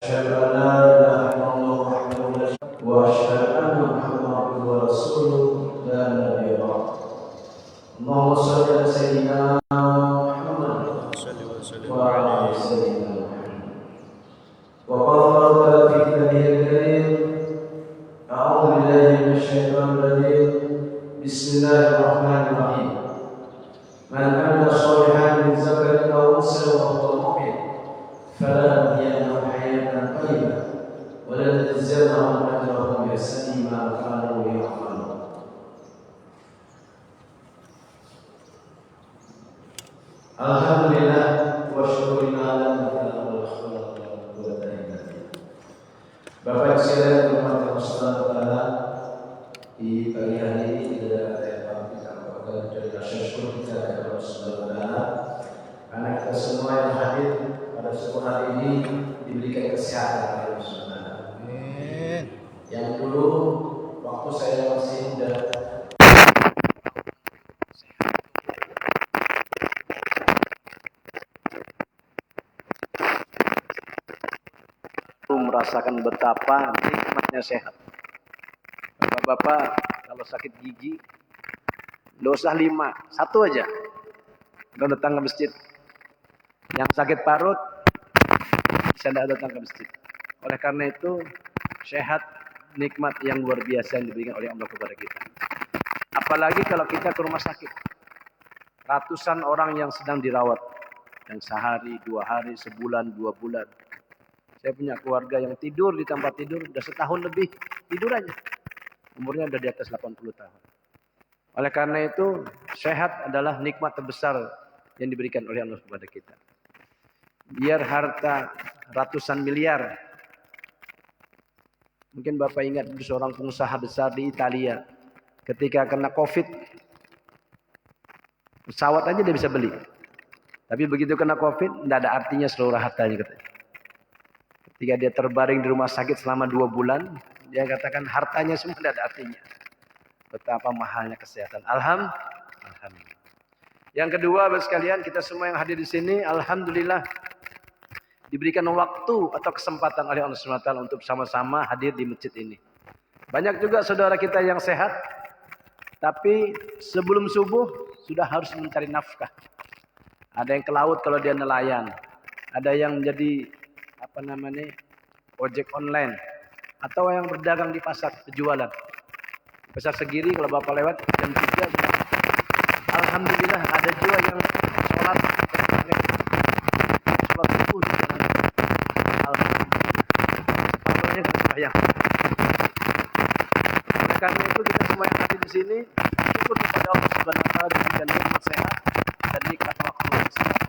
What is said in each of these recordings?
أشهد أن لا إله إلا الله وحده لا شريك له وأشهد أن محمدا عبده ورسوله لا نبي بعده. اللهم صل على سيدنا محمد وعلى آل سيدنا محمد. وقال الله تعالى في كتابه الكريم: أعوذ بالله من الشيطان الرجيم. بسم الله الرحمن الرحيم. من عمل صالحا من ذكر أو أنثى وهو مؤمن فلنحيينه حياة طيبة ولنجزينهم أجرهم بأحسن ما كانوا يعملون. Alhamdulillah wa syukurina ala Bapak sekalian hormat Allah Subhanahu wa taala, di pagi hari ini kita dari syukur kita kepada Allah Subhanahu wa taala karena kita semua yang hadir pada subuh hari ini diberikan kesehatan oleh Allah Subhanahu wa taala. Amin. Yang dulu waktu saya masih muda merasakan betapa nikmatnya sehat. Bapak-bapak kalau sakit gigi, nggak usah 5, 1 aja udah datang ke masjid. Yang sakit parut bisa datang ke masjid. Oleh karena itu sehat nikmat yang luar biasa yang diberikan oleh Allah kepada kita. Apalagi kalau kita ke rumah sakit, ratusan orang yang sedang dirawat, yang sehari, 2 hari, sebulan, 2 bulan. Saya punya keluarga yang tidur di tempat tidur udah setahun lebih tidur aja. Umurnya udah di atas 80 tahun. Oleh karena itu, sehat adalah nikmat terbesar yang diberikan oleh Allah kepada kita. Biar harta ratusan miliar. Mungkin Bapak ingat seorang pengusaha besar di Italia. Ketika kena COVID, pesawat aja dia bisa beli. Tapi begitu kena COVID, tidak ada artinya seluruh hartanya katanya. Ketika dia terbaring di rumah sakit selama 2 bulan, dia katakan hartanya semua tidak ada artinya. Betapa mahalnya kesehatan. Alhamdulillah. Yang kedua, Bapak sekalian, kita semua yang hadir di sini, alhamdulillah diberikan waktu atau kesempatan oleh Allah SWT untuk sama-sama hadir di masjid ini. Banyak juga saudara kita yang sehat, tapi sebelum subuh sudah harus mencari nafkah. Ada yang ke laut kalau dia nelayan, ada yang menjadi ojek online, atau yang berdagang di pasar, penjualan. Pasar Segiri kalau Bapak lewat jam 3, alhamdulillah ada juga yang sholat subuh. Alhamdulillah. Separuhnya kebayang. Karena itu kita semua yang hadir di sini syukur kepada Allah Subhanahu wa taala diberikan nikmat sehat dan nikmat waktu kesehatan.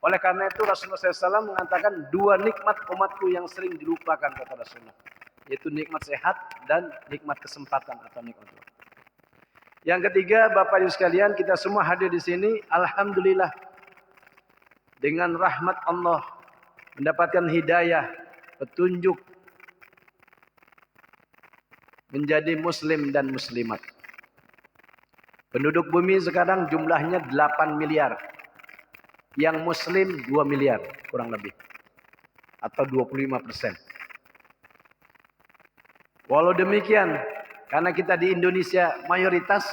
Oleh karena itu Rasulullah SAW mengatakan 2 nikmat umatku yang sering dilupakan kata Rasulullah, yaitu nikmat sehat dan nikmat kesempatan atau nikmat waktu. Yang ketiga, Bapak Ibu sekalian, kita semua hadir di sini, alhamdulillah dengan rahmat Allah mendapatkan hidayah, petunjuk menjadi muslim dan muslimat. Penduduk bumi sekarang jumlahnya 8 miliar. Yang muslim 2 miliar kurang lebih, atau 25%. Walau demikian, karena kita di Indonesia mayoritas,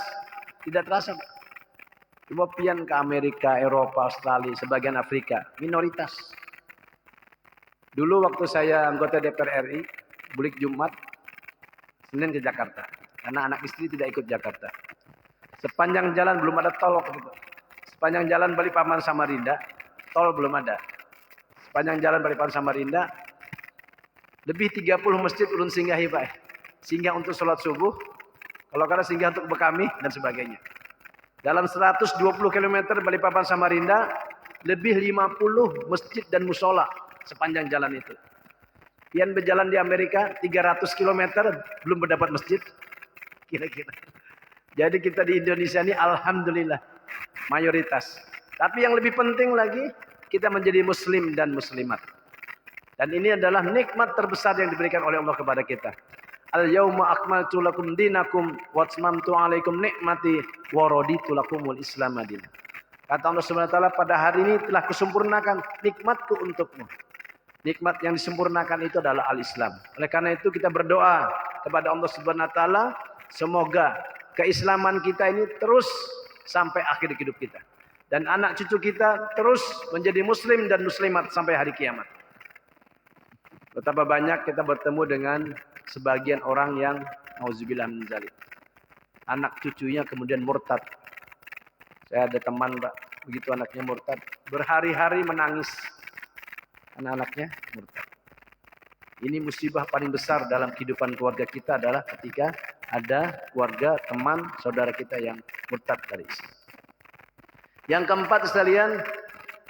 tidak terasa. Coba pian ke Amerika, Eropa, Australia, sebagian Afrika, minoritas. Dulu waktu saya anggota DPR RI, bulik Jumat, Senin ke Jakarta. Karena anak istri tidak ikut Jakarta. Sepanjang jalan belum ada tol waktu itu. Sepanjang jalan Balikpapan Samarinda, tol belum ada. Sepanjang jalan Balikpapan Samarinda, lebih 30 masjid ulun singgahi Pak. Singgah untuk sholat subuh, kalau karena singgah untuk bekami, dan sebagainya. Dalam 120 km Balikpapan Samarinda, lebih 50 masjid dan musola sepanjang jalan itu. Pian berjalan di Amerika, 300 km belum mendapat masjid. Kira-kira. Jadi kita di Indonesia ini alhamdulillah mayoritas. Tapi yang lebih penting lagi, kita menjadi muslim dan muslimat. Dan ini adalah nikmat terbesar yang diberikan oleh Allah kepada kita. Al-yauma akmaltu lakum dinakum wa atmamtu alaikum nikmati wa raditu lakumul Islam madinah. Kata Allah Subhanahu wa taala, pada hari ini telah kusempurnakan nikmatku untukmu Nikmat yang disempurnakan itu adalah al-Islam. Oleh karena itu kita berdoa kepada Allah Subhanahu wa taala, semoga keislaman kita ini terus sampai akhir hidup kita. Dan anak cucu kita terus menjadi muslim dan muslimat sampai hari kiamat. Betapa banyak kita bertemu dengan sebagian orang yang auzubillah min dzalik. Anak cucunya kemudian murtad. Saya ada teman, Pak, begitu anaknya murtad, berhari-hari menangis. Anak-anaknya murtad. Ini musibah paling besar dalam kehidupan keluarga kita adalah ketika ada keluarga, teman, saudara kita yang murtad dari Islam. Yang keempat sekalian,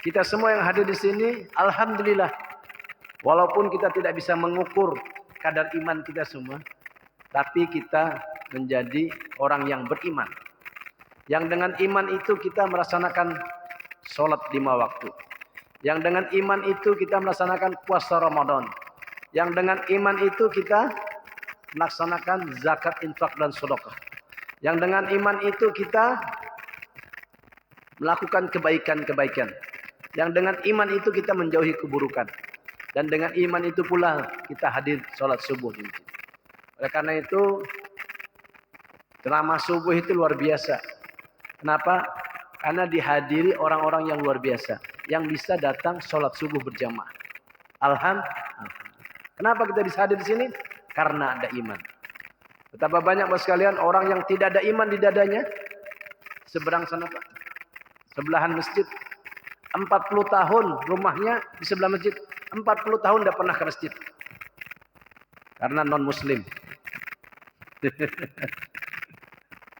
kita semua yang hadir di sini, alhamdulillah, walaupun kita tidak bisa mengukur kadar iman kita semua, tapi kita menjadi orang yang beriman. Yang dengan iman itu kita melaksanakan sholat 5 waktu. Yang dengan iman itu kita melaksanakan puasa Ramadan. Yang dengan iman itu kita melaksanakan zakat, infak, dan sedekah. Yang dengan iman itu kita melakukan kebaikan-kebaikan. Yang dengan iman itu kita menjauhi keburukan. Dan dengan iman itu pula kita hadir sholat subuh. Oleh karena itu, ceramah subuh itu luar biasa. Kenapa? Karena dihadiri orang-orang yang luar biasa, yang bisa datang sholat subuh berjamaah. Alhamdulillah. Kenapa kita bisa hadir di sini? Karena ada iman. Betapa banyak Bapak sekalian orang yang tidak ada iman di dadanya. Seberang sana Pak, sebelahan masjid. 40 tahun rumahnya di sebelah masjid. 40 tahun tidak pernah ke masjid. Karena non muslim.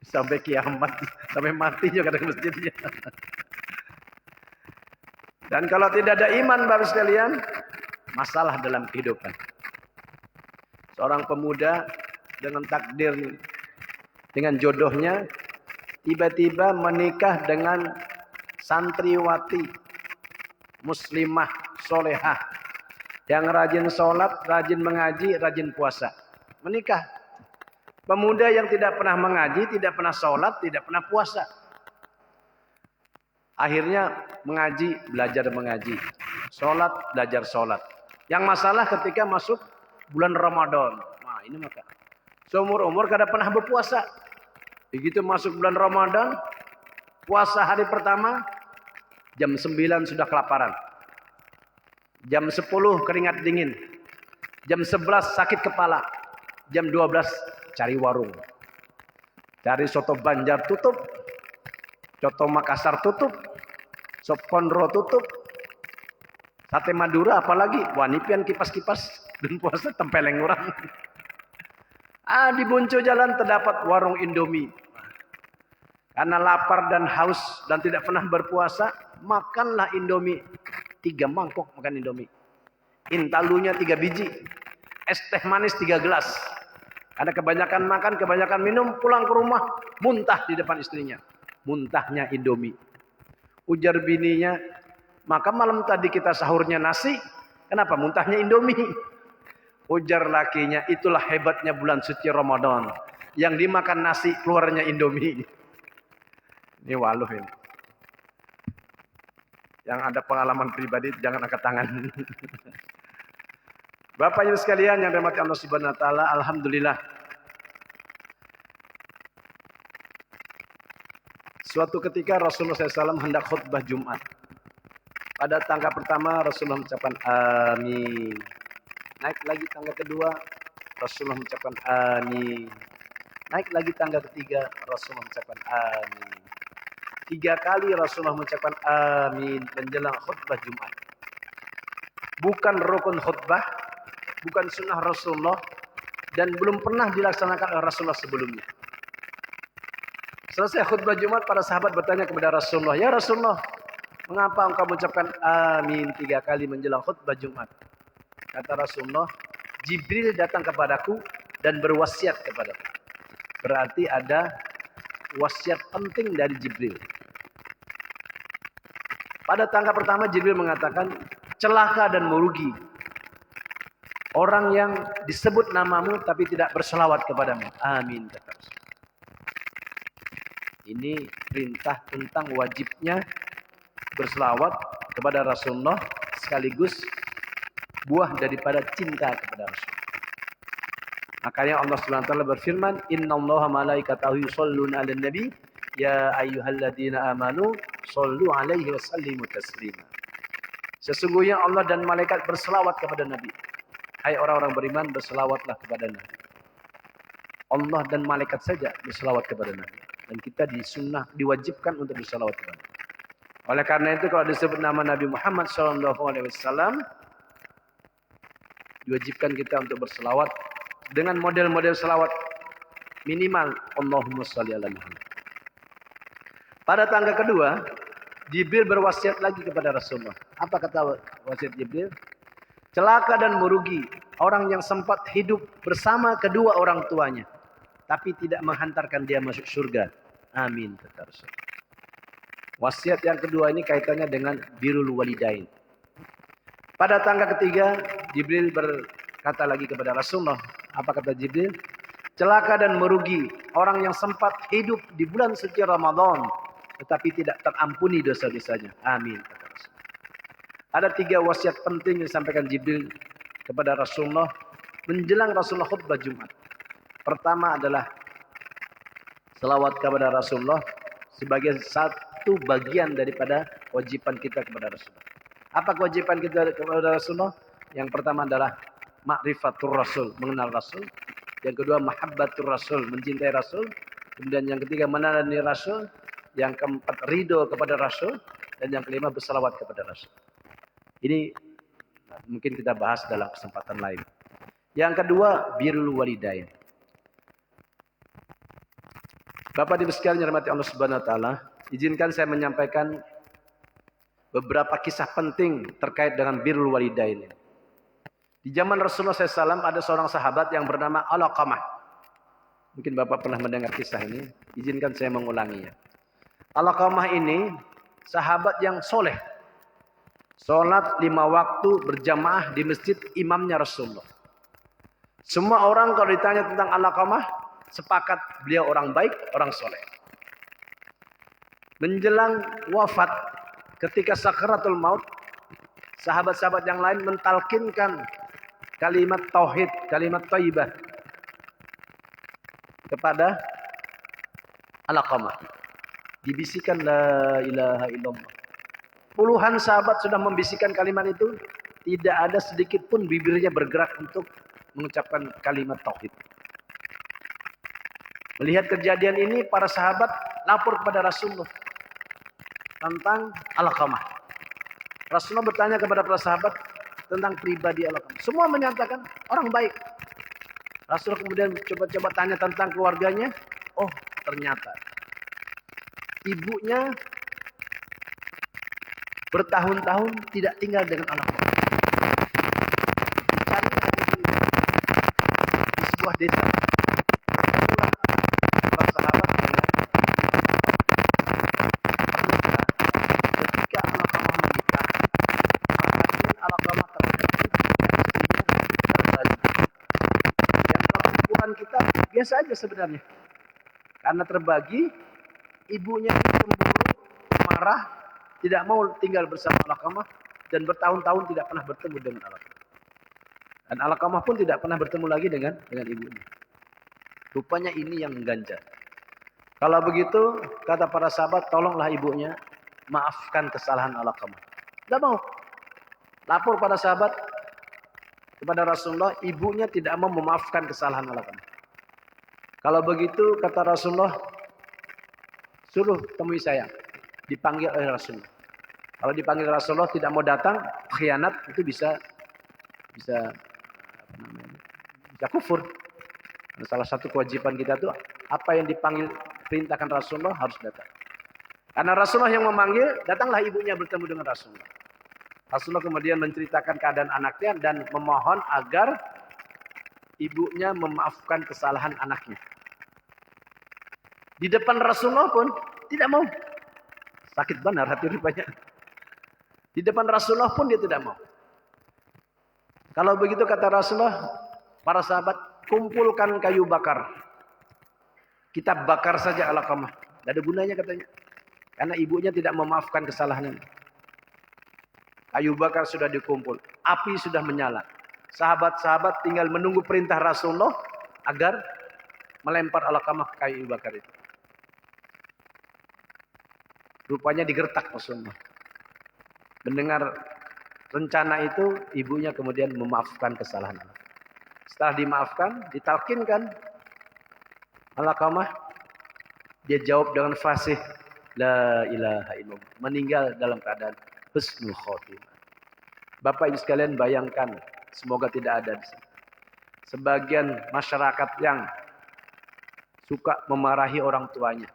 Sampai kiamat, sampai mati juga ada masjidnya. Dan kalau tidak ada iman Bapak sekalian, masalah dalam kehidupan. Seorang pemuda dengan takdir, dengan jodohnya, tiba-tiba menikah dengan santriwati, muslimah, solehah, yang rajin sholat, rajin mengaji, rajin puasa. Menikah. Pemuda yang tidak pernah mengaji, tidak pernah sholat, tidak pernah puasa. Akhirnya mengaji, belajar mengaji. Sholat, belajar sholat. Yang masalah ketika masuk bulan Ramadan. Nah ini maka seumur-umur kada pernah berpuasa. Begitu masuk bulan Ramadan, puasa hari pertama, jam 9 sudah kelaparan. Jam 10 keringat dingin. Jam 11 sakit kepala. Jam 12 cari warung. Cari soto Banjar tutup. Soto Makassar tutup. Sop Konro tutup. Sate Madura apalagi. Wanipian kipas-kipas. Dan puasa tempeleng orang. Di Buncu Jalan terdapat warung Indomie. Karena lapar dan haus dan tidak pernah berpuasa, makanlah Indomie. 3 mangkok makan Indomie. Intalunya 3 biji. Es teh manis 3 gelas. Karena kebanyakan makan, kebanyakan minum, pulang ke rumah, muntah di depan istrinya. Muntahnya Indomie. Ujar bininya, maka malam tadi kita sahurnya nasi, kenapa muntahnya Indomie? Ujar lakinya, itulah hebatnya bulan suci Ramadan. Yang dimakan nasi, keluarnya Indomie. Ini waluh ini. Yang ada pengalaman pribadi, jangan angkat tangan. Bapak Ibu sekalian yang dirahmati Allah Subhanahu wa taala, alhamdulillah. Suatu ketika Rasulullah SAW hendak khutbah Jumat. Pada tangga pertama Rasulullah mengucapkan amin. Naik lagi tangga kedua, Rasulullah mengucapkan amin. Naik lagi tangga ketiga, Rasulullah mengucapkan amin. 3 kali Rasulullah mengucapkan amin menjelang khutbah Jumat. Bukan rukun khutbah, bukan sunnah Rasulullah, dan belum pernah dilaksanakan oleh Rasulullah sebelumnya. Selesai khutbah Jumat, para sahabat bertanya kepada Rasulullah, ya Rasulullah, mengapa engkau mengucapkan amin 3 kali menjelang khutbah Jumat? Kata Rasulullah, Jibril datang kepadaku dan berwasiat kepadaku. Berarti ada wasiat penting dari Jibril. Pada tangga pertama Jibril mengatakan, celaka dan merugi orang yang disebut namamu tapi tidak berselawat kepadamu. Amin, kata Rasul. Ini perintah tentang wajibnya berselawat kepada Rasulullah sekaligus buah daripada cinta kepada Rasul. Makanya Allah Subhanahu wa taala berfirman, "Innallaha malaikatahu yusholluna 'alan nabi, ya ayyuhalladzina amanu shollu 'alaihi wa sallimu taslima." Sesungguhnya Allah dan malaikat berselawat kepada Nabi. Hai orang-orang beriman, berselawatlah kepada Nabi. Allah dan malaikat saja berselawat kepada Nabi. Dan kita disunnah, diwajibkan untuk berselawat kepada Nabi. Oleh karena itu kalau disebut nama Nabi Muhammad SAW, diwajibkan kita untuk berselawat dengan model-model selawat minimal Allahumma sholli ala Muhammad. Pada tangga kedua, Jibril berwasiat lagi kepada Rasulullah. Apa kata wasiat Jibril? Celaka dan merugi orang yang sempat hidup bersama kedua orang tuanya, tapi tidak menghantarkan dia masuk surga. Amin, kata Rasul. Wasiat yang kedua ini kaitannya dengan birrul walidain. Pada tangga ketiga, Jibril berkata lagi kepada Rasulullah. Apa kata Jibril? Celaka dan merugi orang yang sempat hidup di bulan suci Ramadan, tetapi tidak terampuni dosa-dosanya. Amin, kata Rasul. Ada 3 wasiat penting yang disampaikan Jibril kepada Rasulullah menjelang Rasulullah khutbah Jumat. Pertama adalah selawat kepada Rasulullah sebagai satu bagian daripada kewajiban kita kepada Rasulullah. Apa kewajiban kita kepada Rasulullah? Yang pertama adalah ma'rifatur Rasul, mengenal Rasul. Yang kedua mahabbatur Rasul, mencintai Rasul. Kemudian yang ketiga meneladani Rasul. Yang keempat ridho kepada Rasul. Dan yang kelima berselawat kepada Rasul. Ini mungkin kita bahas dalam kesempatan lain. Yang kedua, birrul walidain. Bapak Ibu sekalian yang dirahmati Allah Subhanahu wa taala, izinkan saya menyampaikan beberapa kisah penting terkait dengan birrul walidain. Di zaman Rasulullah SAW ada seorang sahabat yang bernama Alqamah. Mungkin Bapak pernah mendengar kisah ini. Izinkan saya mengulanginya. Alqamah ini sahabat yang soleh. Sholat 5 waktu berjamaah di masjid imamnya Rasulullah. Semua orang kalau ditanya tentang Alqamah, sepakat beliau orang baik, orang soleh. Menjelang wafat, ketika sakaratul maut, sahabat-sahabat yang lain mentalkinkan kalimat tauhid, kalimat thayyibah kepada Alqamah. Dibisikkan la ilaha illallah. Puluhan sahabat sudah membisikkan kalimat itu, tidak ada sedikit pun bibirnya bergerak untuk mengucapkan kalimat tauhid. Melihat kejadian ini, para sahabat lapor kepada Rasulullah tentang Alqamah. Rasulullah bertanya kepada para sahabat tentang pribadi Alqamah. Semua menyatakan orang baik. Rasulullah kemudian coba-coba tanya tentang keluarganya. Oh, ternyata ibunya bertahun-tahun tidak tinggal dengan Alqamah. Dicari di sebuah desa. Para sahabat dengan ketika Alqamah menikah, perhatian Alqamah terhadap istrinya terbagi. Yang perempuan kita biasa aja sebenarnya. Karena terbagi, ibunya cemburu, marah, tidak mau tinggal bersama Alqamah dan bertahun-tahun tidak pernah bertemu dengan Alqamah. Dan Alqamah pun tidak pernah bertemu lagi dengan ibunya. Rupanya ini yang mengganjal. Kalau begitu, kata para sahabat, tolonglah ibunya maafkan kesalahan Alqamah. Tidak mau. Lapor pada sahabat kepada Rasulullah, ibunya tidak mau memaafkan kesalahan Alqamah. Kalau begitu, kata Rasulullah, suruh temui saya. Dipanggil oleh Rasulullah. Kalau dipanggil Rasulullah tidak mau datang, khianat itu bisa kufur. Dan salah satu kewajiban kita itu apa yang dipanggil perintahkan Rasulullah harus datang. Karena Rasulullah yang memanggil, datanglah ibunya bertemu dengan Rasulullah. Rasulullah kemudian menceritakan keadaan anaknya dan memohon agar ibunya memaafkan kesalahan anaknya. Di depan Rasulullah pun tidak mau. Sakit benar hati rupanya. Di depan Rasulullah pun dia tidak mau. Kalau begitu kata Rasulullah, para sahabat kumpulkan kayu bakar. Kita bakar saja Alqamah. Tidak ada gunanya katanya. Karena ibunya tidak memaafkan kesalahannya. Kayu bakar sudah dikumpul. api sudah menyala. Sahabat-sahabat tinggal menunggu perintah Rasulullah agar melempar Alqamah ke kayu bakar itu. Rupanya digertak Rasulullah. Mendengar rencana itu, ibunya kemudian memaafkan kesalahan anak. Setelah dimaafkan, ditalkinkan Alqamah, dia jawab dengan fasih, la ilaha illallah. Meninggal dalam keadaan husnul khotimah. Bapak Ibu sekalian bayangkan, semoga tidak ada di sini. Sebagian masyarakat yang suka memarahi orang tuanya,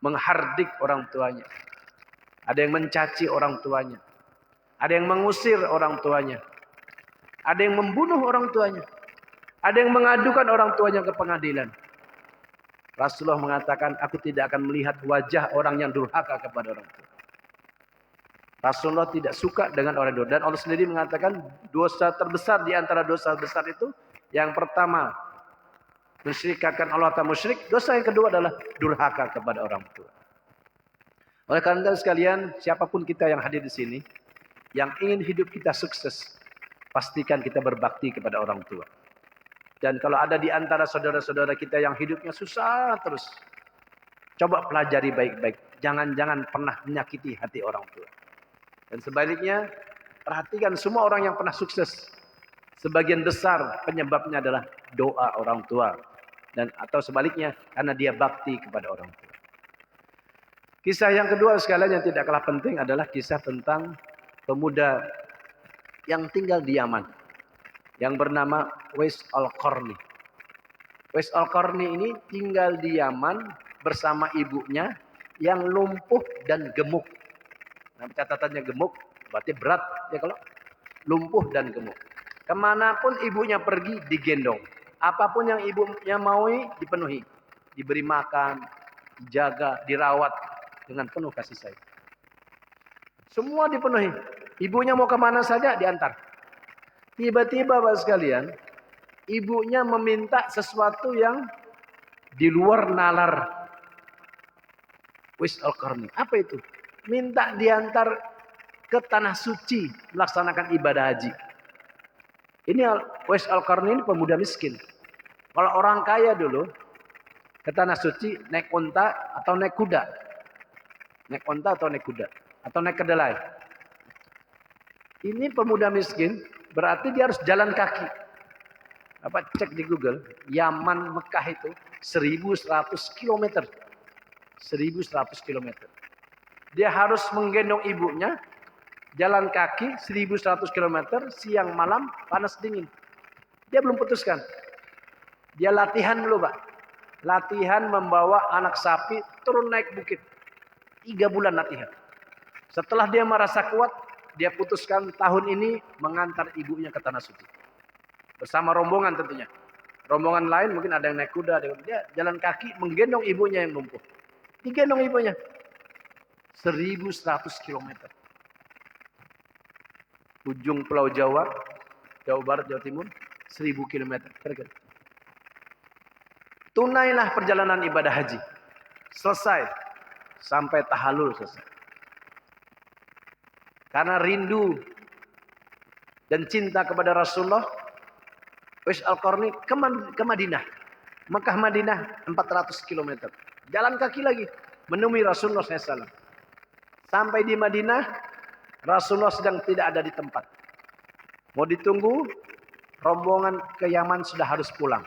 menghardik orang tuanya. Ada yang mencaci orang tuanya. Ada yang mengusir orang tuanya. Ada yang membunuh orang tuanya. Ada yang mengadukan orang tuanya ke pengadilan. Rasulullah mengatakan, aku tidak akan melihat wajah orang yang durhaka kepada orang tua. Rasulullah tidak suka dengan orang durhaka. Dan Allah sendiri mengatakan, dosa terbesar di antara dosa besar itu, yang pertama, mensyirikkan Allah Ta'ala musyrik. Dosa yang kedua adalah durhaka kepada orang tua. Oleh karena itu sekalian, siapapun kita yang hadir di sini, yang ingin hidup kita sukses, pastikan kita berbakti kepada orang tua. Dan kalau ada di antara saudara-saudara kita yang hidupnya susah terus, coba pelajari baik-baik. Jangan-jangan pernah menyakiti hati orang tua. Dan sebaliknya, perhatikan semua orang yang pernah sukses. Sebagian besar penyebabnya adalah doa orang tua. Dan atau sebaliknya, karena dia bakti kepada orang tua. Kisah yang kedua sekalian yang tidak kalah penting adalah kisah tentang pemuda yang tinggal di Yaman, yang bernama Uwais Al-Qarni. Uwais Al-Qarni ini tinggal di Yaman bersama ibunya yang lumpuh dan gemuk. Nah, catatannya gemuk, berarti berat ya kalau lumpuh dan gemuk. Kemanapun ibunya pergi digendong. Apapun yang ibunya maui dipenuhi. Diberi makan, dijaga, dirawat dengan penuh kasih sayang. Semua dipenuhi. Ibunya mau kemana saja diantar. Tiba-tiba Bapak sekalian, ibunya meminta sesuatu yang di luar nalar Uwais Al-Qarni. Apa itu? Minta diantar ke tanah suci melaksanakan ibadah haji. Ini Uwais Al-Qarni ini pemuda miskin. Kalau orang kaya dulu ke tanah suci naik unta atau naik kuda. Naik unta atau naik kuda atau naik kedelai. Ini pemuda miskin, berarti dia harus jalan kaki. Bapak cek di Google, Yaman Mekah itu 1100 km. 1100 km. Dia harus menggendong ibunya, jalan kaki 1100 km, siang malam, panas dingin. Dia belum putuskan. Dia latihan dulu Pak. Latihan membawa anak sapi turun naik bukit. 3 bulan latihan. Setelah dia merasa kuat, dia putuskan tahun ini mengantar ibunya ke tanah suci. Bersama rombongan tentunya. Rombongan lain mungkin ada yang naik kuda. Dia jalan kaki menggendong ibunya yang lumpuh. Digendong ibunya. 1100 km. Ujung Pulau Jawa, Jawa Barat, Jawa Timur, 1000 km. Tunailah perjalanan ibadah haji. Selesai. Sampai tahallul selesai. Karena rindu dan cinta kepada Rasulullah, Uwais Al-Qarni ke Madinah. Mekah Madinah 400 km. Jalan kaki lagi menemui Rasulullah SAW. Sampai di Madinah, Rasulullah sedang tidak ada di tempat. Mau ditunggu, rombongan ke Yaman sudah harus pulang.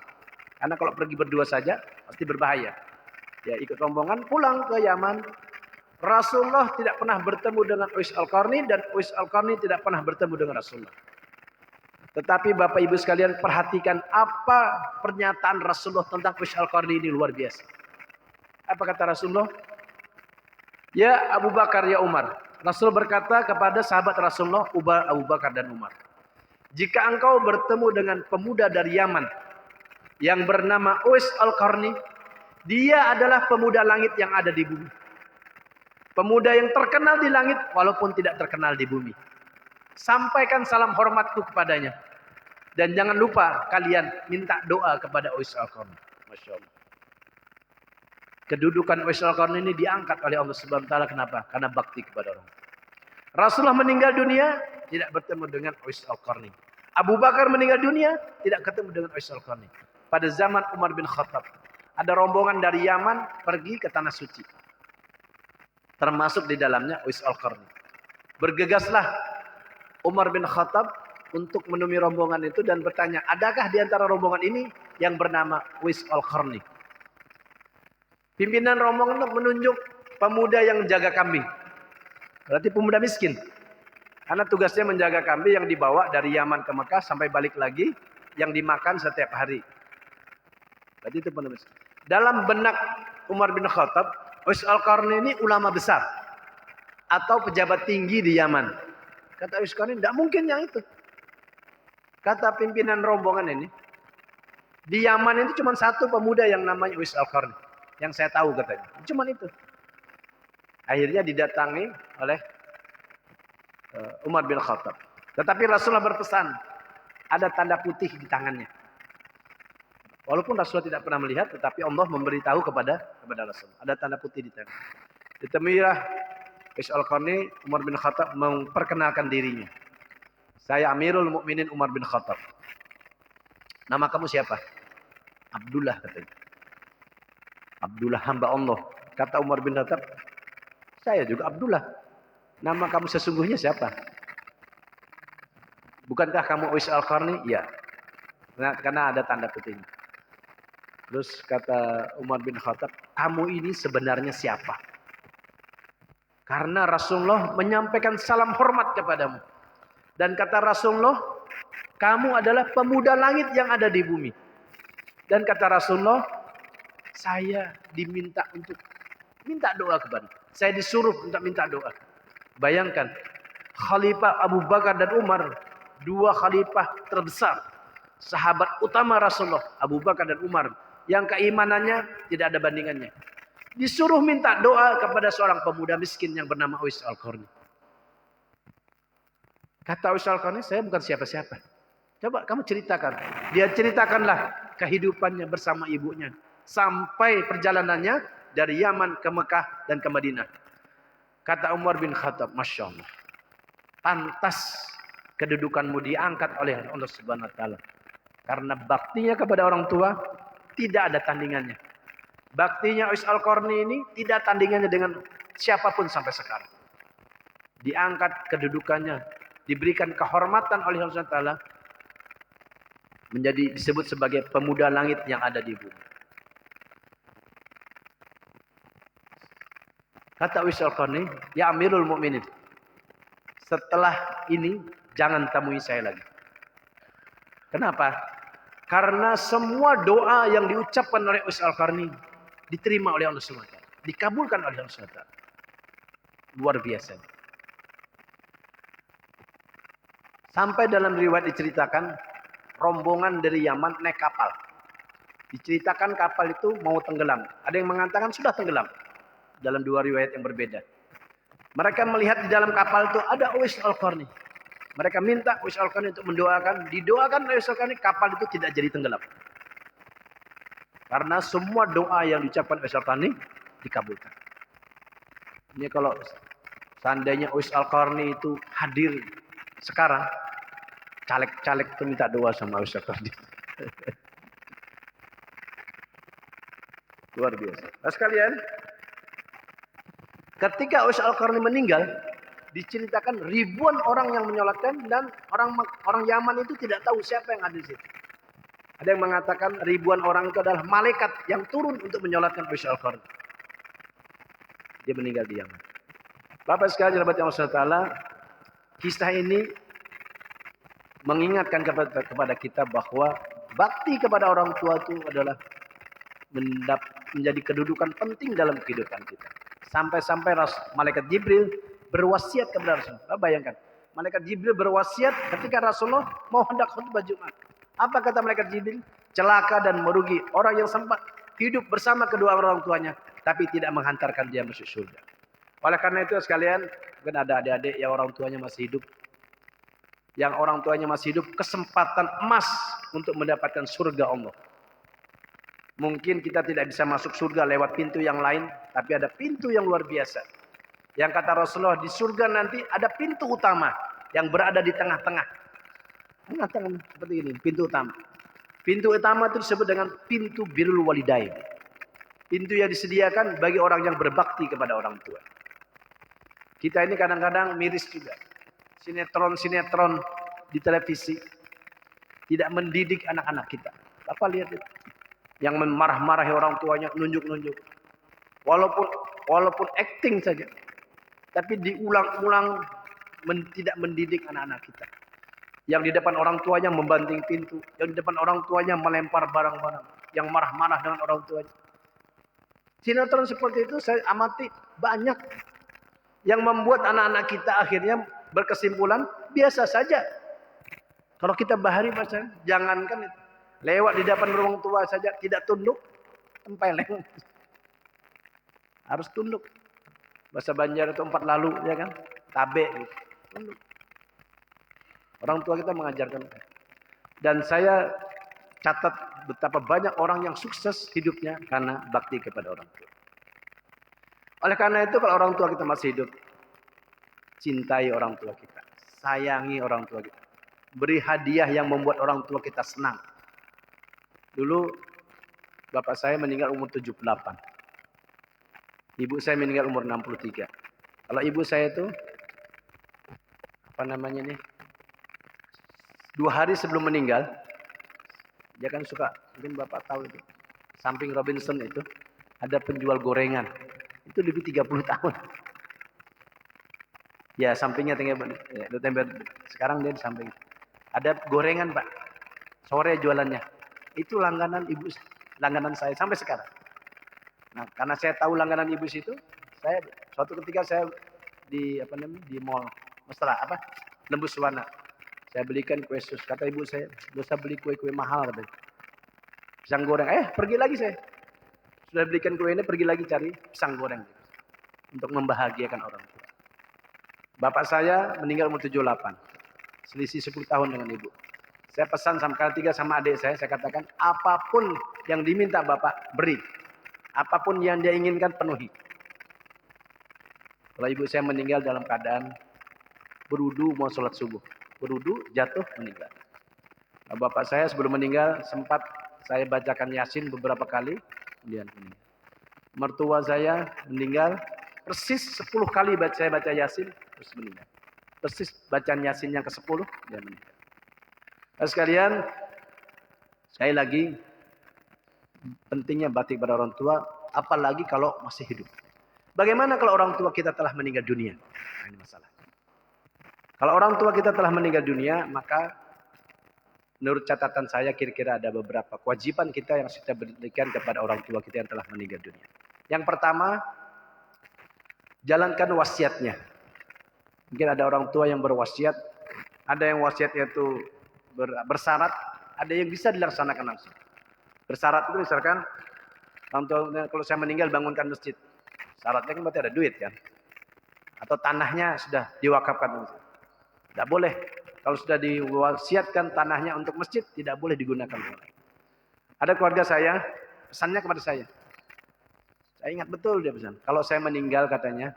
Karena kalau pergi berdua saja pasti berbahaya. Ya ikut rombongan pulang ke Yaman. Rasulullah tidak pernah bertemu dengan Uwais Al-Qarni dan Uwais Al-Qarni tidak pernah bertemu dengan Rasulullah. Tetapi Bapak Ibu sekalian perhatikan apa pernyataan Rasulullah tentang Uwais Al-Qarni ini luar biasa. Apa kata Rasulullah? Ya Abu Bakar, ya Umar. Rasul berkata kepada sahabat Rasulullah, Abu Bakar dan Umar. Jika engkau bertemu dengan pemuda dari Yaman yang bernama Uwais Al-Qarni, dia adalah pemuda langit yang ada di bumi. Pemuda yang terkenal di langit walaupun tidak terkenal di bumi. Sampaikan salam hormatku kepadanya. Dan jangan lupa kalian minta doa kepada Uwais Al-Qarni. Masya Allah. Kedudukan Uwais Al-Qarni ini diangkat oleh Allah Subhanahu wa taala. Kenapa? Karena bakti kepada orang. Rasulullah meninggal dunia, tidak bertemu dengan Uwais Al-Qarni. Abu Bakar meninggal dunia, tidak ketemu dengan Uwais Al-Qarni. Pada zaman Umar bin Khattab, ada rombongan dari Yaman pergi ke Tanah Suci. Termasuk di dalamnya Uwais Al-Qarni. Bergegaslah Umar bin Khattab untuk menemui rombongan itu dan bertanya, adakah di antara rombongan ini yang bernama Uwais Al-Qarni? Pimpinan rombongan itu menunjuk pemuda yang jaga kambing. Berarti pemuda miskin. Karena tugasnya menjaga kambing yang dibawa dari Yaman ke Mekah sampai balik lagi, yang dimakan setiap hari. Berarti itu pemuda miskin. Dalam benak Umar bin Khattab, Uwais Al-Qarni ini ulama besar atau pejabat tinggi di Yaman. Kata Uwais Al-Qarni, tidak mungkin yang itu. Kata pimpinan rombongan ini, di Yaman itu cuma satu pemuda yang namanya Uwais Al-Qarni. Yang saya tahu katanya. Cuma itu. Akhirnya didatangi oleh Umar bin Khattab. Tetapi Rasulullah berpesan, ada tanda putih di tangannya. Walaupun Rasulullah tidak pernah melihat, tetapi Allah memberitahu kepada Rasul. Ada tanda putih di tangan. Ditemuilah Uwais Al-Qarni, Umar bin Khattab memperkenalkan dirinya. Saya Amirul Mukminin Umar bin Khattab. Nama kamu siapa? Abdullah katanya. Abdullah hamba Allah. Kata Umar bin Khattab, saya juga Abdullah. Nama kamu sesungguhnya siapa? Bukankah kamu Uwais Al-Qarni? Iya. Karena ada tanda putihnya. Terus kata Umar bin Khattab, kamu ini sebenarnya siapa? Karena Rasulullah menyampaikan salam hormat kepadamu. Dan kata Rasulullah, kamu adalah pemuda langit yang ada di bumi. Dan kata Rasulullah, saya diminta untuk minta doa kepada. Saya disuruh untuk minta doa. Bayangkan, Khalifah Abu Bakar dan Umar, dua khalifah terbesar, sahabat utama Rasulullah, Abu Bakar dan Umar, yang keimanannya tidak ada bandingannya. Disuruh minta doa kepada seorang pemuda miskin yang bernama Uwais Al-Qarni. Kata Uwais Al-Qarni, saya bukan siapa-siapa. Coba kamu ceritakan. Dia ceritakanlah kehidupannya bersama ibunya. Sampai perjalanannya dari Yaman ke Mekah dan ke Madinah. Kata Umar bin Khattab, Masya Allah. Pantas kedudukanmu diangkat oleh Allah Subhanahu Wa Taala. Karena baktinya kepada orang tua tidak ada tandingannya. Baktinya Uwais Al-Qarni ini tidak tandingannya dengan siapapun sampai sekarang. Diangkat kedudukannya, diberikan kehormatan oleh Allah Subhanahu Wa Taala, menjadi disebut sebagai pemuda langit yang ada di bumi. Kata Uwais Al-Qarni, ya Amirul Mukminin, setelah ini jangan temui saya lagi. Kenapa? Karena semua doa yang diucapkan oleh Uwais Al-Qarni diterima oleh Allah SWT. Dikabulkan oleh Allah SWT. Luar biasa. Sampai dalam riwayat diceritakan, rombongan dari Yaman naik kapal. Diceritakan kapal itu mau tenggelam. Ada yang mengatakan sudah tenggelam. Dalam dua riwayat yang berbeda. Mereka melihat di dalam kapal itu ada Uwais Al-Qarni. Mereka minta Uwais Al-Qarni untuk mendoakan. Didoakan oleh Uwais Al-Qarni, kapal itu tidak jadi tenggelam. Karena semua doa yang diucapkan Uwais Al-Qarni dikabulkan. Ini kalau seandainya Uwais Al-Qarni itu hadir sekarang, caleg-caleg itu minta doa sama Uwais Al-Qarni. Luar biasa. Nah sekalian, ketika Uwais Al-Qarni meninggal, diceritakan ribuan orang yang menyolatkan dan orang Yaman itu tidak tahu siapa yang ada di situ. Ada yang mengatakan ribuan orang itu adalah malaikat yang turun untuk menyolatkan Uwais Al-Qarni. Dia meninggal di Yaman. Bapak sekalian rahmati Allah SWT, kisah ini mengingatkan kepada kita bahwa bakti kepada orang tua itu adalah menjadi kedudukan penting dalam kehidupan kita. Sampai-sampai malaikat Jibril berwasiat kepada Rasulullah. Bayangkan, malaikat Jibril berwasiat ketika Rasulullah mau hendak khutbah Jumat. Apa kata malaikat Jibril? Celaka dan merugi orang yang sempat hidup bersama kedua orang tuanya, tapi tidak menghantarkan dia masuk surga. Oleh karena itu sekalian, mungkin ada adik-adik yang orang tuanya masih hidup. Yang orang tuanya masih hidup, kesempatan emas untuk mendapatkan surga Allah. Mungkin kita tidak bisa masuk surga lewat pintu yang lain, tapi ada pintu yang luar biasa. Yang kata Rasulullah, di surga nanti ada pintu utama yang berada di tengah-tengah. Tengah-tengah seperti ini, pintu utama. Pintu utama itu disebut dengan pintu birrul walidain. Pintu yang disediakan bagi orang yang berbakti kepada orang tua. Kita ini kadang-kadang miris juga. Sinetron-sinetron di televisi tidak mendidik anak-anak kita. Bapak lihat itu. Yang memarah-marahi orang tuanya, nunjuk-nunjuk. Walaupun acting saja. Tapi diulang-ulang tidak mendidik anak-anak kita. Yang di depan orang tuanya membanting pintu. Yang di depan orang tuanya melempar barang-barang. Yang marah-marah dengan orang tuanya. Sinetron seperti itu saya amati banyak. Yang membuat anak-anak kita akhirnya berkesimpulan biasa saja. Kalau kita bahari macam jangankan itu. Lewat di depan ruang tua saja tidak tunduk. Tempeleng. Harus tunduk. Bahasa Banjar itu 4 lalu, ya kan? Tabe gitu. Tunduk. Orang tua kita mengajarkan. Dan saya catat betapa banyak orang yang sukses hidupnya karena bakti kepada orang tua. Oleh karena itu kalau orang tua kita masih hidup, cintai orang tua kita. Sayangi orang tua kita. Beri hadiah yang membuat orang tua kita senang. Dulu bapak saya meninggal umur 78. Ibu saya meninggal umur 63. Kalau ibu saya itu, apa namanya nih, 2 hari sebelum meninggal, dia kan suka, mungkin bapak tahu itu, samping Robinson itu, ada penjual gorengan. Itu lebih 30 tahun. Ya sampingnya sekarang dia di samping. Ada gorengan pak, sore jualannya. Itu langganan ibu, langganan saya sampai sekarang. Nah, karena saya tahu langganan ibu situ, saya suatu ketika saya di mall Mesra Lembu Suwana. Saya belikan kue sus. Kata ibu saya, "Gak usah beli kue-kue mahal," katanya. Pisang goreng. Pergi lagi saya. Sudah belikan kue ini, pergi lagi cari pisang goreng untuk membahagiakan orang tua. Bapak saya meninggal umur 78. Selisih 10 tahun dengan ibu. Saya pesan kali 3 sama adik saya katakan, apapun yang diminta Bapak, beri. Apapun yang dia inginkan, penuhi. Kalau ibu saya meninggal dalam keadaan berudu mau sholat subuh. Berudu, jatuh, meninggal. Nah, bapak saya sebelum meninggal, sempat saya bacakan Yasin beberapa kali. Kemudian meninggal. Mertua saya meninggal, persis 10 kali saya baca Yasin, terus meninggal. Persis bacaan Yasin yang ke-10, dia meninggal. Nah, sekalian, sekali lagi, pentingnya bakti pada orang tua, apalagi kalau masih hidup. Bagaimana kalau orang tua kita telah meninggal dunia? Nah, ini masalah. Kalau orang tua kita telah meninggal dunia, maka menurut catatan saya kira-kira ada beberapa kewajiban kita yang kita berikan kepada orang tua kita yang telah meninggal dunia. Yang pertama, jalankan wasiatnya. Mungkin ada orang tua yang berwasiat, ada yang wasiatnya itu bersyarat, ada yang bisa dilaksanakan langsung. Bersyarat itu misalkan, kalau saya meninggal bangunkan masjid. Syaratnya kan berarti ada duit kan. Atau tanahnya sudah diwakafkan. Tidak boleh. Kalau sudah diwasiatkan tanahnya untuk masjid, tidak boleh digunakan. Ada keluarga saya, pesannya kepada saya. Saya ingat betul dia pesan. Kalau saya meninggal katanya,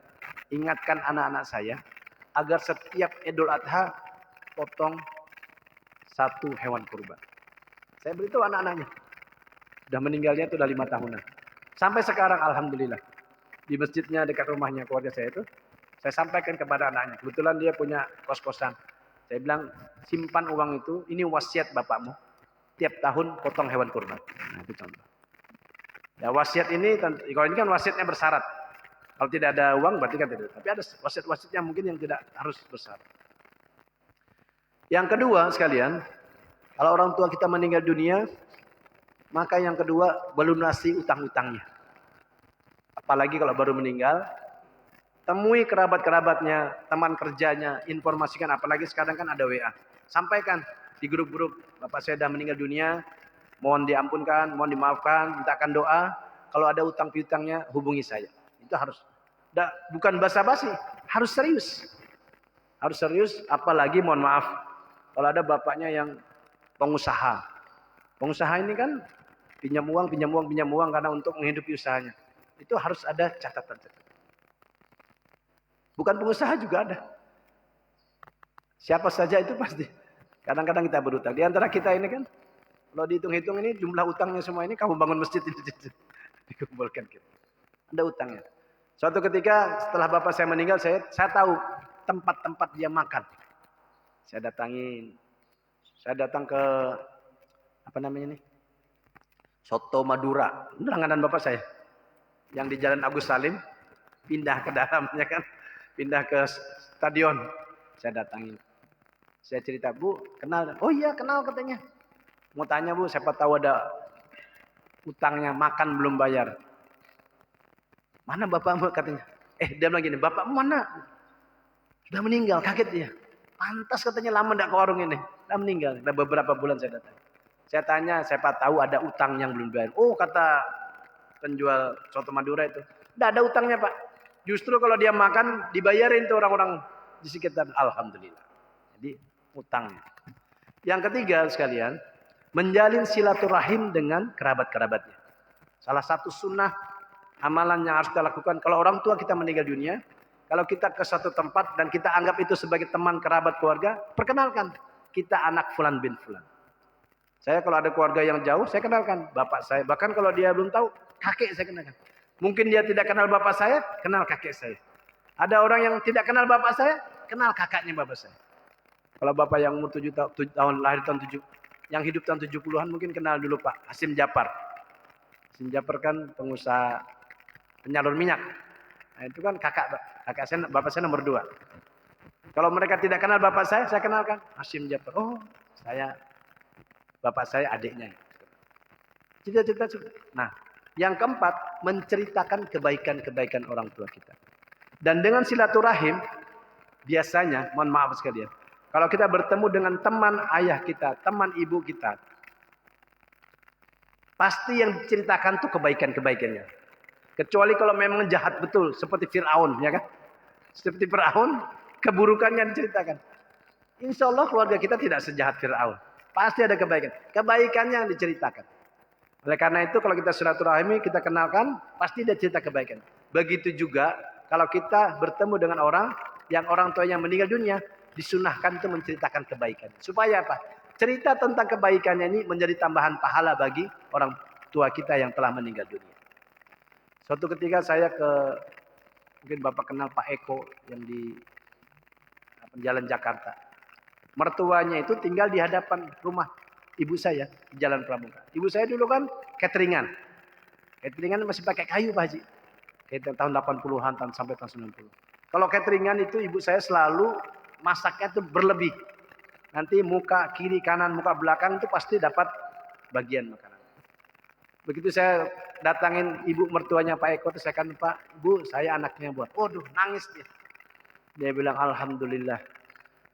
ingatkan anak-anak saya, agar setiap Idul Adha, potong 1 hewan kurban. Saya beritahu anak-anaknya. Sudah meninggalnya itu sudah 5 tahunan. Sampai sekarang alhamdulillah. Di masjidnya dekat rumahnya keluarga saya itu, saya sampaikan kepada anaknya. Kebetulan dia punya kos-kosan. Saya bilang, simpan uang itu, ini wasiat bapakmu. Tiap tahun potong hewan kurban. Nah, itu contoh. Ya wasiat ini, kalau ini kan wasiatnya bersyarat. Kalau tidak ada uang berarti kan tidak. Tapi ada wasiat-wasiatnya mungkin yang tidak harus bersyarat. Yang kedua sekalian, kalau orang tua kita meninggal dunia, maka yang kedua melunasi utang-utangnya. Apalagi kalau baru meninggal, temui kerabat-kerabatnya, teman kerjanya, informasikan. Apalagi sekarang kan ada WA. Sampaikan di grup-grup, bapak saya sudah meninggal dunia, mohon diampunkan, mohon dimaafkan, mintakan doa. Kalau ada utang piutangnya, hubungi saya. Itu harus. Bukan basa-basi, harus serius. Harus serius, apalagi mohon maaf. Kalau ada bapaknya yang pengusaha. Pengusaha ini kan pinjam uang karena untuk menghidupi usahanya. Itu harus ada catatan-catatan. Bukan pengusaha juga ada. Siapa saja itu pasti. Kadang-kadang kita berutang. Di antara kita ini kan, kalau dihitung-hitung ini jumlah utangnya semua ini kamu bangun masjid ini dikumpulkan kita. Ada utangnya. Suatu ketika setelah bapak saya meninggal, saya tahu tempat-tempat dia makan. Saya datangin. Saya datang ke apa namanya ini? Soto Madura. Ini langganan bapak saya. Yang di Jalan Agus Salim, pindah ke dalamnya kan. Pindah ke stadion. Saya datangin. Saya cerita, Bu, kenal? Oh iya, kenal katanya. Mau tanya, Bu, siapa tahu ada utangnya, makan belum bayar. Mana bapakmu katanya? Dia bilang gini, bapakmu mana? Sudah meninggal, kaget dia. Pantas katanya lama enggak ke warung ini. Sudah meninggal, sudah beberapa bulan saya datang. Saya tanya, siapa tahu ada utang yang belum bayar. Oh, kata penjual soto Madura itu, tidak ada utangnya, Pak. Justru kalau dia makan, dibayarin tuh orang-orang di sekitar. Alhamdulillah. Jadi, utangnya. Yang ketiga sekalian, menjalin silaturahim dengan kerabat-kerabatnya. Salah satu sunnah amalan yang harus kita lakukan. Kalau orang tua kita meninggal dunia, kalau kita ke satu tempat dan kita anggap itu sebagai teman, kerabat, keluarga, perkenalkan. Kita anak fulan bin fulan. Saya kalau ada keluarga yang jauh, saya kenalkan bapak saya. Bahkan kalau dia belum tahu, kakek saya kenalkan. Mungkin dia tidak kenal bapak saya, kenal kakek saya. Ada orang yang tidak kenal bapak saya, kenal kakaknya bapak saya. Kalau bapak yang umur 7 tahun, lahir tahun 7, yang hidup tahun 70-an mungkin kenal dulu Pak Hasim Japar. Hasim Japar kan pengusaha penyalur minyak. Nah, itu kan kakak saya, bapak saya nomor 2. Kalau mereka tidak kenal bapak saya kenalkan Hasim Japar. Oh, bapak saya adiknya. Cerita. Nah, yang keempat, menceritakan kebaikan-kebaikan orang tua kita. Dan dengan silaturahim, biasanya, mohon maaf sekalian, kalau kita bertemu dengan teman ayah kita, teman ibu kita, pasti yang diceritakan tuh kebaikan-kebaikannya. Kecuali kalau memang jahat betul, seperti Fir'aun, ya kan? Seperti Fir'aun, keburukannya diceritakan. Insya Allah keluarga kita tidak sejahat Fir'aun. Pasti ada kebaikan. Kebaikannya yang diceritakan. Oleh karena itu kalau kita silaturahmi, kita kenalkan, pasti ada cerita kebaikan. Begitu juga kalau kita bertemu dengan orang yang orang tuanya meninggal dunia, disunahkan itu menceritakan kebaikan. Supaya apa? Cerita tentang kebaikannya ini menjadi tambahan pahala bagi orang tua kita yang telah meninggal dunia. Suatu ketika saya mungkin Bapak kenal Pak Eko yang di Jalan Jakarta. Mertuanya itu tinggal di hadapan rumah ibu saya di Jalan Pramuka. Ibu saya dulu kan cateringan. Cateringan masih pakai kayu Pak Haji. Kayak tahun 80-an sampai tahun 90. Kalau cateringan itu ibu saya selalu masaknya itu berlebih. Nanti muka kiri, kanan, muka belakang itu pasti dapat bagian makanan. Begitu saya datangin ibu mertuanya Pak Eko, saya kan, Pak, Bu, saya anaknya buat. Waduh, nangis dia. Dia bilang, Alhamdulillah.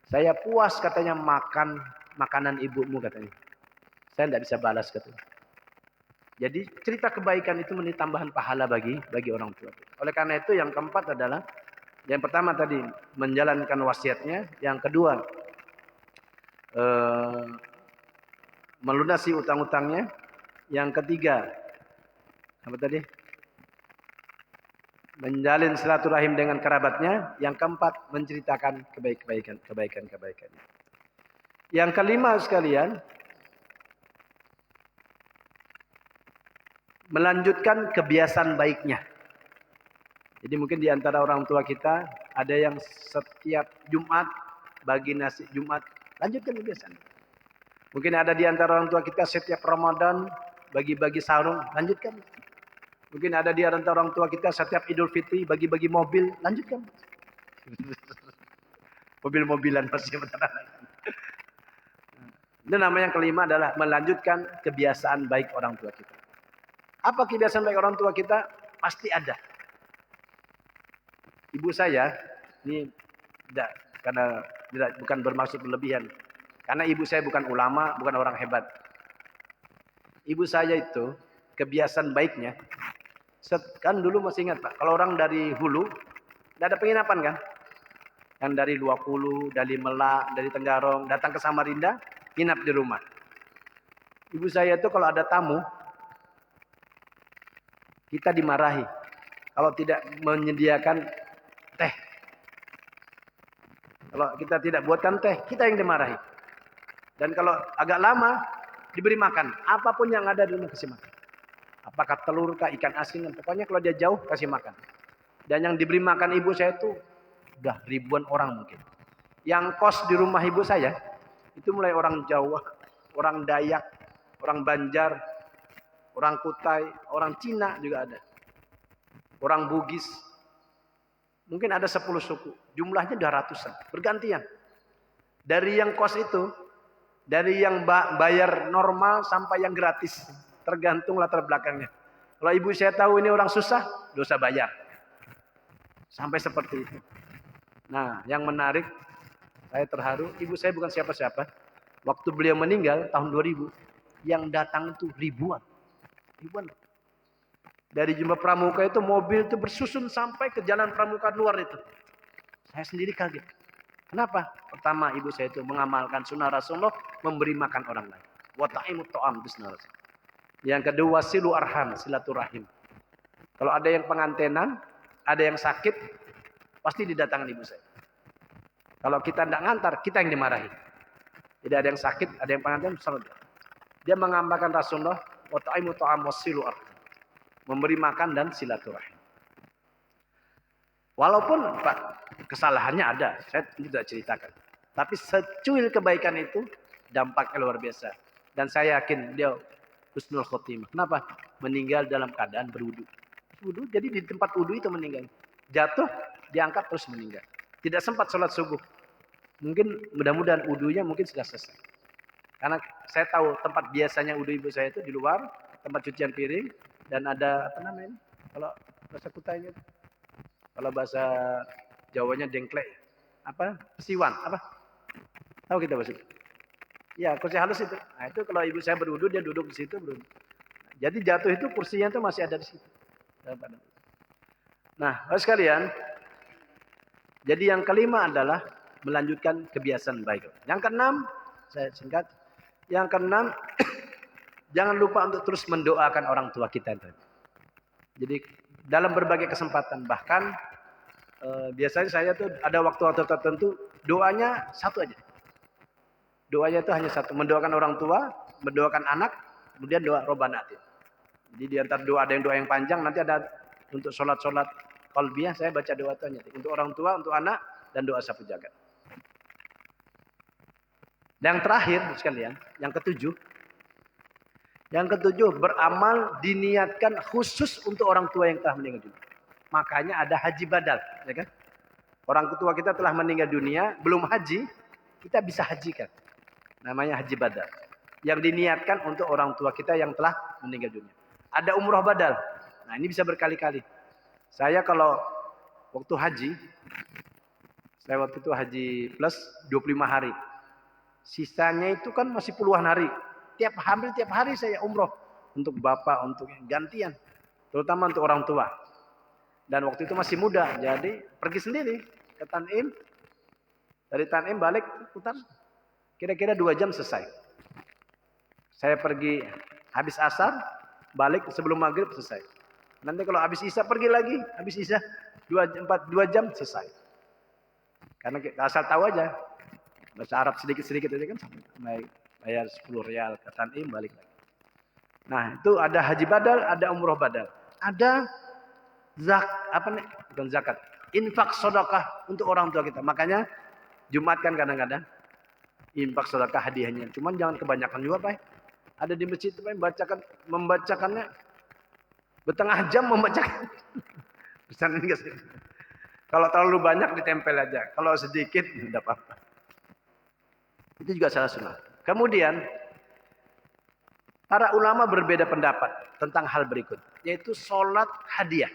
Saya puas katanya makan makanan ibumu katanya. Saya tidak bisa balas katanya. Jadi cerita kebaikan itu menjadi tambahan pahala bagi orang tua. Oleh karena itu yang keempat adalah, yang pertama tadi menjalankan wasiatnya, yang kedua melunasi utang-utangnya, yang ketiga apa tadi? Menjalin silaturahim dengan kerabatnya, yang keempat menceritakan kebaikan. Yang kelima sekalian, melanjutkan kebiasaan baiknya. Jadi mungkin di antara orang tua kita ada yang setiap Jumat bagi nasi Jumat, lanjutkan kebiasaan. Mungkin ada di antara orang tua kita setiap Ramadan bagi-bagi sarung, lanjutkan. Mungkin ada di antara orang tua kita setiap Idul Fitri bagi-bagi mobil, lanjutkan. Mobil-mobilan masih betul. Itu namanya yang kelima adalah melanjutkan kebiasaan baik orang tua kita. Apa kebiasaan baik orang tua kita? Pasti ada. Ibu saya, ini bukan bermaksud berlebihan. Karena ibu saya bukan ulama, bukan orang hebat. Ibu saya itu, kebiasaan baiknya, kan dulu masih ingat Pak, kalau orang dari Hulu, tidak ada penginapan kan? Yang dari Luakulu, dari Melak, dari Tenggarong, datang ke Samarinda, nginap di rumah. Ibu saya itu kalau ada tamu, kita dimarahi. Kalau tidak menyediakan teh. Kalau kita tidak buatkan teh, kita yang dimarahi. Dan kalau agak lama, diberi makan. Apapun yang ada di rumah kasih makan. Apakah telur, kah, ikan asin, pokoknya kalau dia jauh kasih makan. Dan yang diberi makan ibu saya itu udah ribuan orang mungkin. Yang kos di rumah ibu saya, itu mulai orang Jawa, orang Dayak, orang Banjar, orang Kutai, orang Cina juga ada. Orang Bugis. Mungkin ada 10 suku. Jumlahnya udah ratusan. Bergantian. Dari yang kos itu, dari yang bayar normal sampai yang gratis. Tergantung latar belakangnya. Kalau ibu saya tahu ini orang susah, dosa bayar. Sampai seperti itu. Nah, yang menarik, saya terharu. Ibu saya bukan siapa-siapa. Waktu beliau meninggal, tahun 2000, yang datang itu ribuan. Ribuan. Dari Jum'at Pramuka itu mobil itu bersusun sampai ke jalan Pramuka luar itu. Saya sendiri kaget. Kenapa? Pertama ibu saya itu mengamalkan sunnah Rasulullah, memberi makan orang lain. Wa ta'imut ta'am itu sunnah Rasulullah. Yang kedua silu arham, silaturahim. Kalau ada yang pengantenan, ada yang sakit, pasti didatangkan ibu saya. Kalau kita tidak ngantar, kita yang dimarahi. Tidak ada yang sakit, ada yang pengantenan, dia mengamalkan Rasulullah, wa ta'imut ta'am wa silu arham. Memberi makan dan silaturahim. Walaupun Pak, kesalahannya ada, saya tidak ceritakan. Tapi secuil kebaikan itu dampaknya luar biasa. Dan saya yakin dia husnul khotimah. Kenapa? Meninggal dalam keadaan berwudu. Wudu, jadi di tempat wudu itu meninggal. Jatuh, diangkat terus meninggal. Tidak sempat sholat subuh. Mungkin mudah-mudahan wudunya mungkin sudah selesai. Karena saya tahu tempat biasanya wudu ibu saya itu di luar, tempat cucian piring. Dan ada apa namanya? Kalau bahasa Kutainya, kalau bahasa Jawanya dengklek, apa? Pesiwan, apa? Tahu kita bahasa? Ya, kursi halus itu. Nah, itu kalau ibu saya berwudu dia duduk di situ berwudu. Jadi jatuh itu kursinya itu masih ada di situ. Nah, sekalian, jadi yang kelima adalah melanjutkan kebiasaan baik. Yang keenam, saya singkat. Yang keenam, jangan lupa untuk terus mendoakan orang tua kita. Jadi dalam berbagai kesempatan, bahkan biasanya saya tuh ada waktu-waktu tertentu doanya satu aja. Doanya itu hanya satu, mendoakan orang tua, mendoakan anak, kemudian doa Robbana Atina. Jadi di antara doa ada yang doa yang panjang, nanti ada untuk sholat-sholat qalbiyah saya baca doa itu hanya untuk orang tua, untuk anak, dan doa sapu jagat. Dan yang terakhir sekalian, yang ketujuh, beramal diniatkan khusus untuk orang tua yang telah meninggal dunia. Makanya ada haji badal, ya kan? Orang tua kita telah meninggal dunia, belum haji, kita bisa hajikan. Namanya haji badal. Yang diniatkan untuk orang tua kita yang telah meninggal dunia. Ada umroh badal. Nah, ini bisa berkali-kali. Saya kalau waktu haji, saya waktu itu haji plus 25 hari. Sisanya itu kan masih puluhan hari. Hampir tiap hari saya umroh untuk bapak, untuk gantian, terutama untuk orang tua. Dan waktu itu masih muda, jadi pergi sendiri ke Tanim. Dari Tanim balik putar, kira-kira 2 jam selesai. Saya pergi habis asar, balik sebelum maghrib selesai. Nanti kalau habis isya pergi lagi, habis isya 2 jam selesai. Karena asal tahu aja, bahasa Arab sedikit-sedikit aja kan sampai bayar 10 rial ke Tanim balik lagi. Nah, itu ada haji badal, ada umroh badal. Ada bukan zakat. Infak sedekah untuk orang tua kita. Makanya Jumat kan kadang-kadang infak sedekah hadiahnya. Cuman jangan kebanyakan juga, Pak. Ada di masjid Pak membacakannya bertengah jam membacakan. Bisa enggak sih? Kalau terlalu banyak ditempel aja. Kalau sedikit enggak apa-apa. Itu juga salah sunnah. Kemudian para ulama berbeda pendapat tentang hal berikut, yaitu sholat hadiah.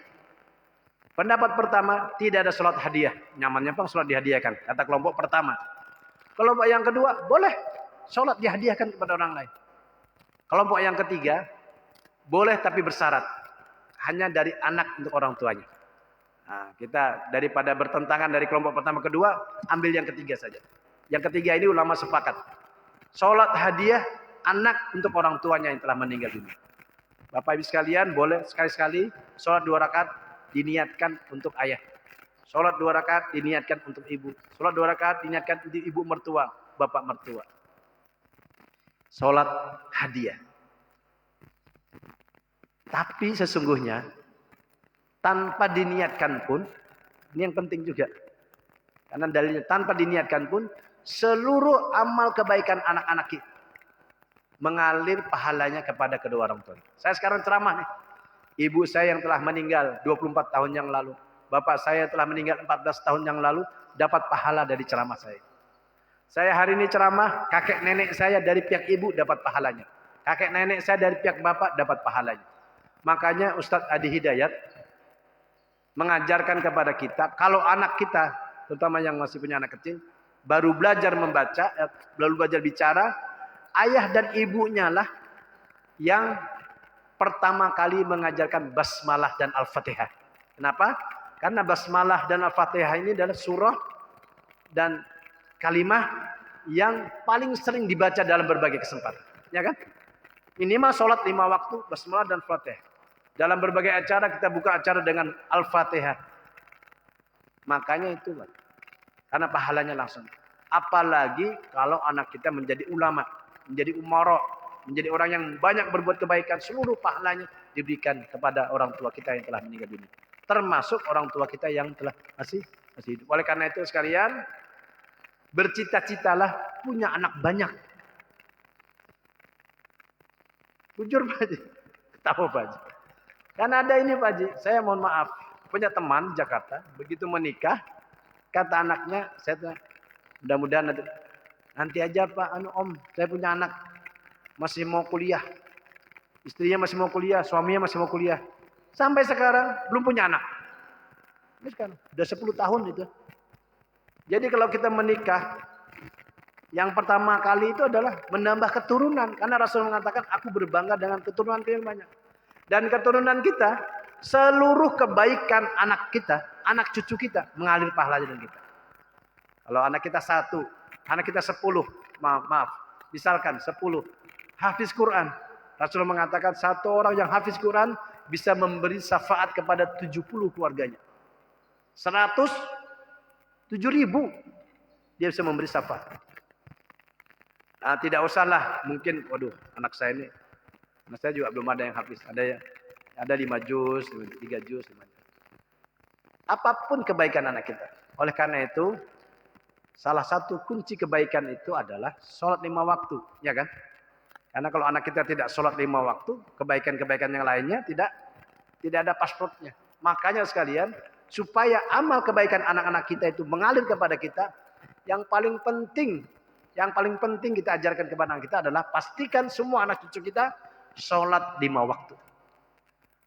Pendapat pertama, tidak ada sholat hadiah. Nyamannya Bang, sholat dihadiahkan. Kata kelompok pertama. Kelompok yang kedua, boleh sholat dihadiahkan kepada orang lain. Kelompok yang ketiga, boleh tapi bersyarat. Hanya dari anak untuk orang tuanya. Nah, kita daripada bertentangan dari kelompok pertama kedua, ambil yang ketiga saja. Yang ketiga ini ulama sepakat. Sholat hadiah anak untuk orang tuanya yang telah meninggal dunia. Bapak Ibu sekalian boleh sekali-sekali sholat 2 rakaat diniatkan untuk ayah. Sholat 2 rakaat diniatkan untuk ibu. Sholat 2 rakaat diniatkan untuk ibu mertua, bapak mertua. Sholat hadiah. Tapi sesungguhnya tanpa diniatkan pun, ini yang penting juga. Karena dalilnya tanpa diniatkan pun, seluruh amal kebaikan anak-anak kita mengalir pahalanya kepada kedua orang tua. Saya sekarang ceramah nih. Ibu saya yang telah meninggal 24 tahun yang lalu. Bapak saya telah meninggal 14 tahun yang lalu. Dapat pahala dari ceramah saya. Saya hari ini ceramah, kakek nenek saya dari pihak ibu dapat pahalanya. Kakek nenek saya dari pihak bapak dapat pahalanya. Makanya Ustadz Adi Hidayat mengajarkan kepada kita, kalau anak kita, terutama yang masih punya anak kecil, baru belajar membaca, baru belajar bicara, ayah dan ibunya lah yang pertama kali mengajarkan basmalah dan al-fatihah. Kenapa? Karena basmalah dan al-fatihah ini adalah surah dan kalimah yang paling sering dibaca dalam berbagai kesempatan. Ya kan? Minimal sholat 5 waktu, basmalah dan fatihah. Dalam berbagai acara kita buka acara dengan al-fatihah. Makanya itu, karena pahalanya langsung. Apalagi kalau anak kita menjadi ulama, menjadi umara, menjadi orang yang banyak berbuat kebaikan, seluruh pahalanya diberikan kepada orang tua kita yang telah meninggal dunia. Termasuk orang tua kita yang telah masih hidup. Oleh karena itu sekalian, bercita-citalah punya anak banyak. Jujur Pak Haji, ketawa Pak Haji. Karena ada ini Pak Haji, saya mohon maaf, punya teman di Jakarta, begitu menikah, kata anaknya, saya mudah-mudahan nanti aja Pak, Om, saya punya anak masih mau kuliah, istrinya masih mau kuliah, suaminya masih mau kuliah, sampai sekarang belum punya anak. Ini sekarang udah 10 tahun itu. Jadi kalau kita menikah, yang pertama kali itu adalah menambah keturunan, karena Rasul mengatakan aku berbangga dengan keturunan yang banyak. Dan keturunan kita, seluruh kebaikan anak kita, anak cucu kita mengalir pahalanya dengan kita. Kalau anak kita 1, anak kita 10, maaf, misalkan 10 hafiz Quran. Rasul mengatakan satu orang yang hafiz Quran bisa memberi syafaat kepada 70 keluarganya. 107.000 dia bisa memberi syafaat. Nah, tidak usahlah mungkin, waduh, anak saya juga belum ada yang hafiz. Ada 5 juz, 3 juz. Apapun kebaikan anak kita. Oleh karena itu, salah satu kunci kebaikan itu adalah sholat 5 waktu. Ya kan? Karena kalau anak kita tidak sholat 5 waktu, kebaikan-kebaikan yang lainnya tidak ada pasportnya. Makanya sekalian, supaya amal kebaikan anak-anak kita itu mengalir kepada kita, yang paling penting kita ajarkan kepada anak kita adalah pastikan semua anak cucu kita sholat 5 waktu.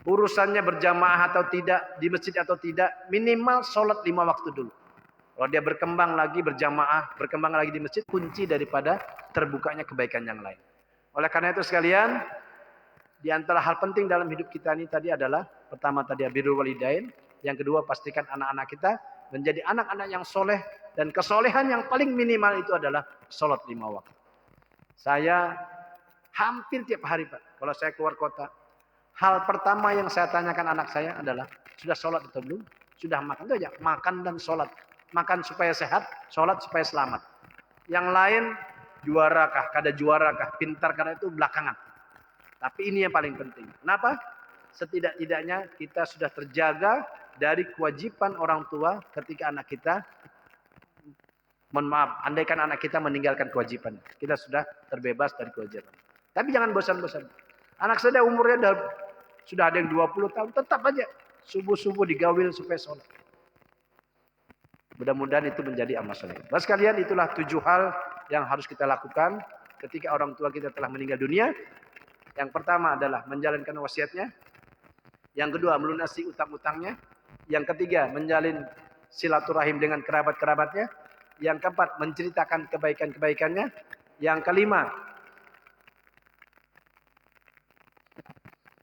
Urusannya berjamaah atau tidak, di masjid atau tidak, minimal sholat 5 waktu dulu. Kalau dia berkembang lagi berjamaah, berkembang lagi di masjid, kunci daripada terbukanya kebaikan yang lain. Oleh karena itu sekalian, di antara hal penting dalam hidup kita ini tadi adalah, pertama tadi birrul walidain, yang kedua pastikan anak-anak kita menjadi anak-anak yang soleh, dan kesolehan yang paling minimal itu adalah sholat 5 waktu. Saya hampir tiap hari Pak, kalau saya keluar kota, hal pertama yang saya tanyakan anak saya adalah, sudah sholat atau belum? Sudah makan? Itu aja, makan dan sholat. Makan supaya sehat, sholat supaya selamat. Yang lain, juarakah, kada juarakah, pintar karena itu belakangan. Tapi ini yang paling penting. Kenapa? Setidak-tidaknya kita sudah terjaga dari kewajiban orang tua ketika anak kita, mohon maaf, andaikan anak kita meninggalkan kewajiban, kita sudah terbebas dari kewajiban. Tapi jangan bosan-bosan. Anak saya umurnya sudah ada yang 20 tahun, tetap aja subuh-subuh digawil supaya sholat. Mudah-mudahan itu menjadi amal soleh. Bapak sekalian, itulah 7 hal yang harus kita lakukan ketika orang tua kita telah meninggal dunia. Yang pertama adalah menjalankan wasiatnya. Yang kedua, melunasi utang-utangnya. Yang ketiga, menjalin silaturahim dengan kerabat-kerabatnya. Yang keempat, menceritakan kebaikan-kebaikannya. Yang kelima,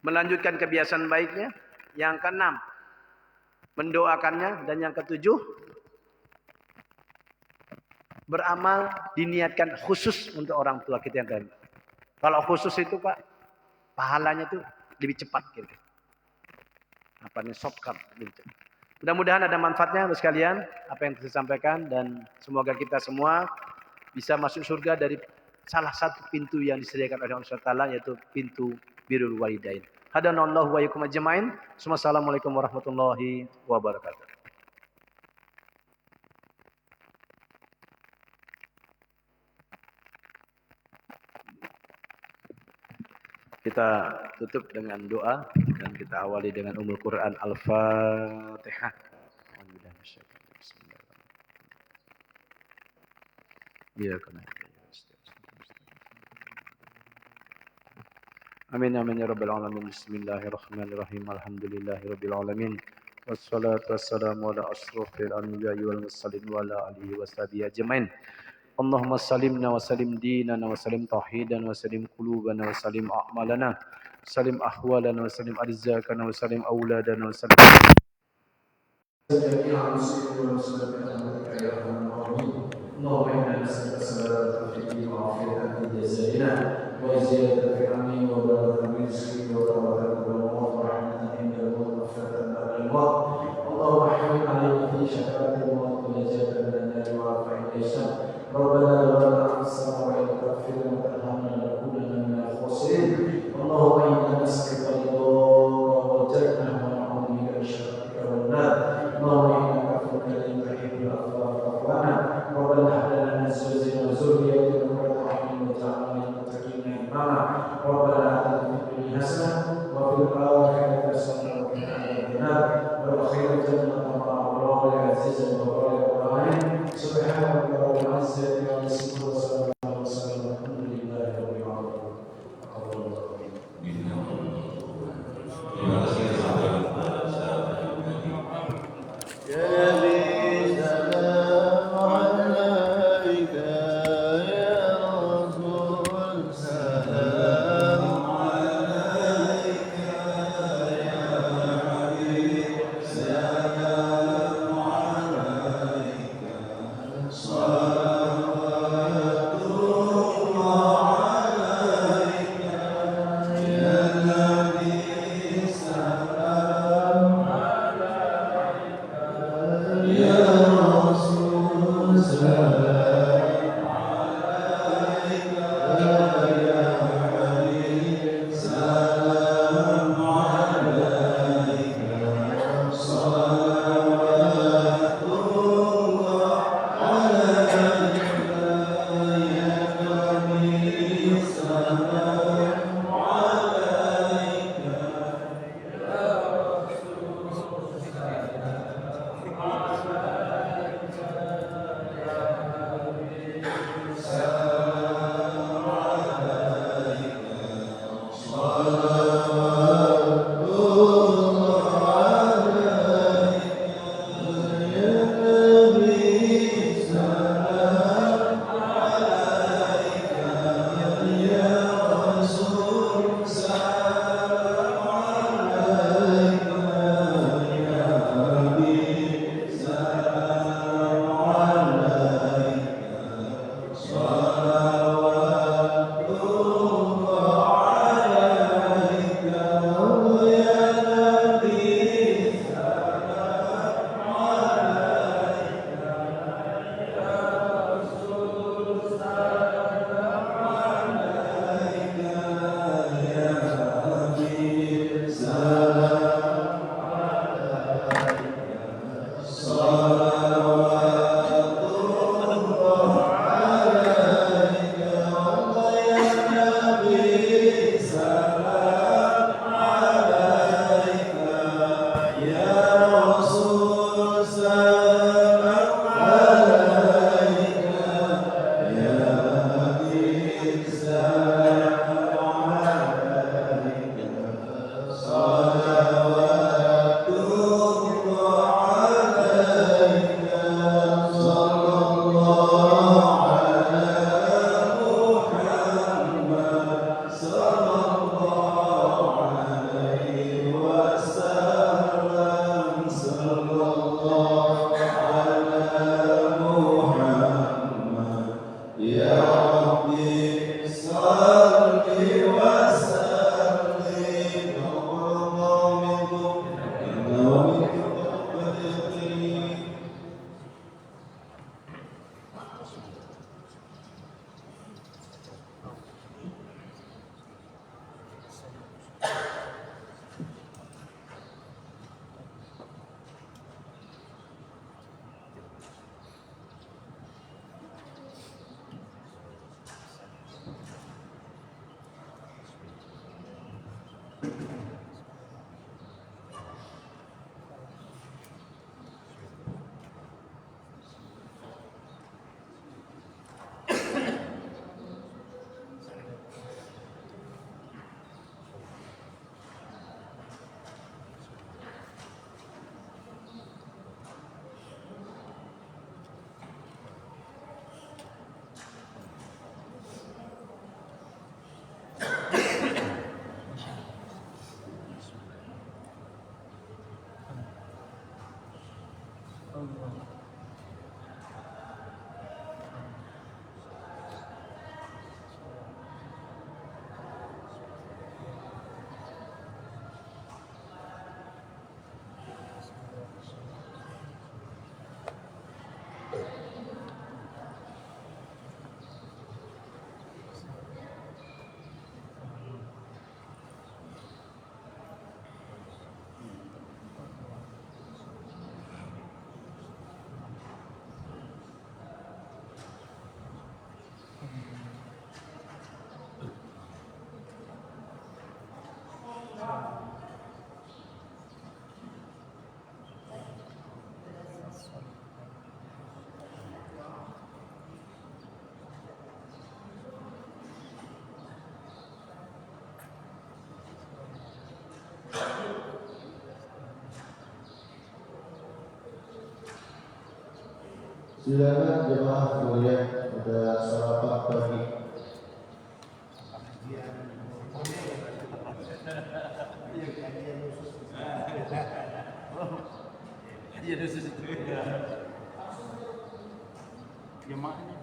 melanjutkan kebiasaan baiknya. Yang keenam, mendoakannya. Dan yang ketujuh, beramal diniatkan khusus untuk orang tua kita yang tadi. Kalau khusus itu Pak, pahalanya itu lebih cepat gitu. Apa nih, shortcut lebih cepat. Mudah-mudahan ada manfaatnya untuk sekalian apa yang saya sampaikan, dan semoga kita semua bisa masuk surga dari salah satu pintu yang disediakan oleh Allah SWT, yaitu pintu birrul walidain. Hadanallahu wa iyyakum ajmain. Wassalamualaikum warahmatullahi wabarakatuh. Kita tutup dengan doa dan kita awali dengan Ummul Quran Al-Fatihah. Amin amin ya rabbal alamin. Bismillahirrahmanirrahim. Alhamdulillahirabbil alamin. Wassalatu wassalamu ala asrofil anbiya'i wal mursalin wa ala alihi washabihi ajmain. Allahumma salimna wa salim dinana wa salim tauhidan wa salim qulubana wa salim a'malana, salim ahwalana wa salim arzakana wa salim auladana wa salim jami'al muslimin wal muslimat ya rabbal alamin. Allahumma inna nas'aluka salamatan fid din wa 'afiyatan fid jasadina wa ziyadatan fil ilmi wa barakatan fil rizqi wa tawbatan qabla al-maut wa rahmatan inda al-maut wa maghfiratan ba'da al-maut. Allahumma hawwin 'alaina fi syakaratil maut wa najatan minan nar wa 'afiyatan ihsan. ربنا ظلمنا انفسنا وان لم تغفر لنا وترحمنا لنكونن من الخاسرين. اللهم انا نسالك رضاك والجنه ونعوذ بك من شرك والنار. اللهم انك عفو كريم تحب العفو فاعف عنا. ربنا هب لنا من ازواجنا وذرياتنا قرة اعين واجعلنا للمتقين اماما. ربنا اتنا في الدنيا حسنه وفي الاخره حسنه وقنا عذاب النار. وادخلنا الجنه مع الابرار العزيز الغفار الرحيم. سبحان ربك رب العزة عما يصفون وسلام على المرسلين والحمد لله رب العالمين. Terima kasih. Silakan jemaah sekalian pada sarapan pagi. Jemaahnya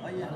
oh iya